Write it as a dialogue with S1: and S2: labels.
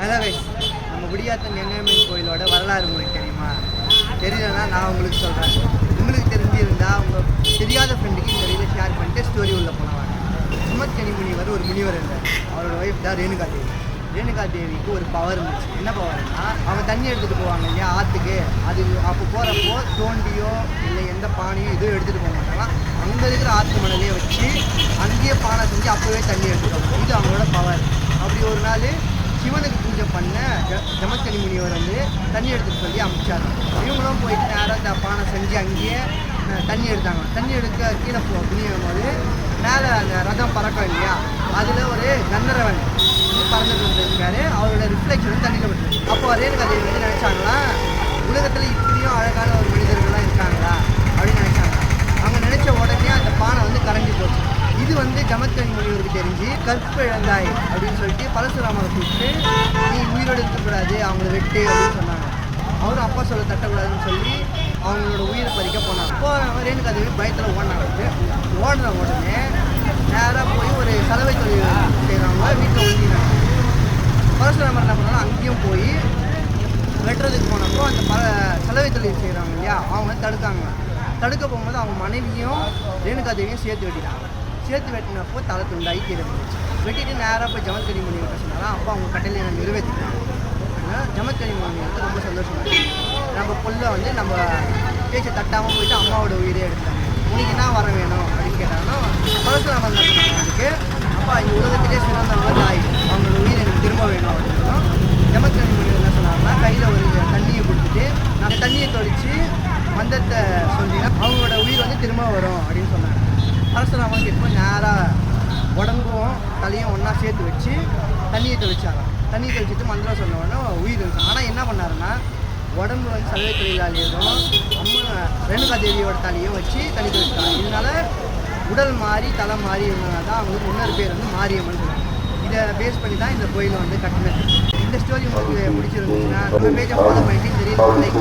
S1: Hello guys, நம்ம குடியாத்தம் கங்கையம்மன் கோயிலோட வரலாறு உங்களுக்கு தெரியுமா? தெரியலன்னா நான் உங்களுக்கு சொல்கிறேன். உங்களுக்கு தெரிஞ்சிருந்தால் உங்கள் தெரியாத ஃப்ரெண்டுக்கு இந்த வீடியோ ஷேர் பண்ணிட்டு ஸ்டோரி உள்ள போனவாங்க. சுமத்கனி முனிவர் ஒரு முனிவர் இருந்தார். அவரோட ஒய்ஃப் தான் ரேணுகா தேவி. ரேணுகா தேவிக்கு ஒரு பவர் இருந்துச்சு. என்ன பவர்னா, அவங்க தண்ணி எடுத்துகிட்டு போவாங்க இல்லையா ஆற்றுக்கு. அது அப்போ போகிறப்போ தோண்டியோ இல்லை எந்த பானையோ எதுவும் எடுத்துகிட்டு போக மாட்டாங்க. அங்கே இருக்கிற ஆற்று மணலையே வச்சு அங்கேயே பானை செஞ்சு அப்போவே தண்ணி எடுத்துக்கணும். இது அவங்களோட பவர். அப்படி ஒரு நாள் சிவனுக்கு பூஜை பண்ண ஜமத்கனி முனிவர் வந்து தண்ணி எடுத்துட்டு சொல்லி அமிச்சார். இவங்களும் போயிட்டு நேராக பானை செஞ்சு அங்கேயே தண்ணி எடுத்தாங்க. தண்ணி எடுக்க கீழே குனியும் போது மேலே அந்த ரதம் பறக்கும் இல்லையா, அதில் ஒரு கந்தரவன் பறந்துட்டு இருக்காரு. அவரோட ரிஃப்ளெக்ஷன் தண்ணியில் விட்டு. அப்போ ரேணுகா தேவி வந்து நினச்சாங்களா, உலகத்தில் இப்படியும் அழகான ஒரு மனிதர்கள்லாம் இருக்காங்களா அப்படின்னு நினச்சாங்க. அவங்க நினச்ச உடனே அந்த பானை வந்து கரைஞ்சி போச்சு. இது வந்து ஜமத்கனி முனிவருக்கு தெரிஞ்சு கற்பு இழந்தாய் அப்படின்னு சொல்லிட்டு பரசுராமரை கூப்பிட்டு, நீ உயிரோடு இருக்கக்கூடாது, அவங்கள வெட்டு அப்படின்னு சொன்னாங்க. அவரும் அப்பா சொல்ல தட்டக்கூடாதுன்னு சொல்லி அவங்களோட உயிரை பறிக்க போனாங்க. அப்போ ரேணுகா தேவி பயத்தில் ஓடின உடனே நேராக போய் ஒரு சலவை தொழில் செய்கிறவங்க வீட்டில் ஒழிஞ்சினாங்க. பரசுராமர் என்ன பண்ணாலும் அங்கேயும் போய் வெட்டுறதுக்கு போனப்போ அந்த சலவை தொழில் செய்கிறவங்க இல்லையா, அவங்க தடுக்க போகும்போது அவங்க மனைவியும் ரேணுகா தேவியும் சேர்த்து வெட்டிட்டாங்க. சேர்த்து வெட்டினப்போ தலை துண்டாகி கீழே இருந்துச்சு. வெட்டிட்டு நேராக போய் ஜமத்கனி முனிவர் சொன்னாலும் அப்போ அவங்க கட்டளையை நான் நிறைவேற்றிட்டாங்க. ஜமத்கனி முனிவர் வந்து ரொம்ப சந்தோஷமாக நம்ம பொல்ல வந்து நம்ம பேச்சை தட்டாமல் போயிட்டு அம்மாவோட உயிரே எடுத்தாங்க. உனக்கு என்ன வர வேணும் அப்படின்னு கேட்டாங்கன்னா, பரசுராமன் அதுக்கு அப்பா இந்த உலகத்திலே சிறந்தவங்க தாய், அவங்களோட உயிர் எனக்கு திரும்ப வேணும் அப்படின்னு. ஜமத்கனி முனிவர் என்ன சொன்னாங்கன்னா, கையில் ஒரு தண்ணியை கொடுத்துட்டு நாங்கள் தண்ணியை தொளித்து மந்திரத்தை சொன்னீங்கன்னா அவங்களோட உயிர் வந்து திரும்ப வரும் அப்படின்னு சொன்னாங்க. பரசுராமன் கேட்கும்போது நேராக உடம்பும் தலையும் ஒன்றா சேர்த்து வச்சு தண்ணியை தெளிச்சாங்க. தண்ணியை தெளிச்சுட்டு மந்திரம் சொன்ன உடனே உயிர் இருந்துச்சு. ஆனால் என்ன பண்ணாருன்னா, உடம்பு வந்து சலவை தொழிலாளியும் அம்மா ரேணுகா தேவியோட தலையும் வச்சு தண்ணி தெளிச்சாங்க. இதனால உடல் மாறி தலை மாறி இருந்ததுனால தான் அவங்களுக்கு இன்னொரு பேர் வந்து மாரியம்மன் சொல்லுவாங்க. இதை பேஸ் பண்ணி தான் இந்த கோயிலை வந்து கட்டினது. இந்த ஸ்டோரி உங்களுக்கு பிடிச்சிருந்துச்சுன்னா நம்ம பேஜை ஃபாலோ பண்ணிட்டு தெரியல லைக்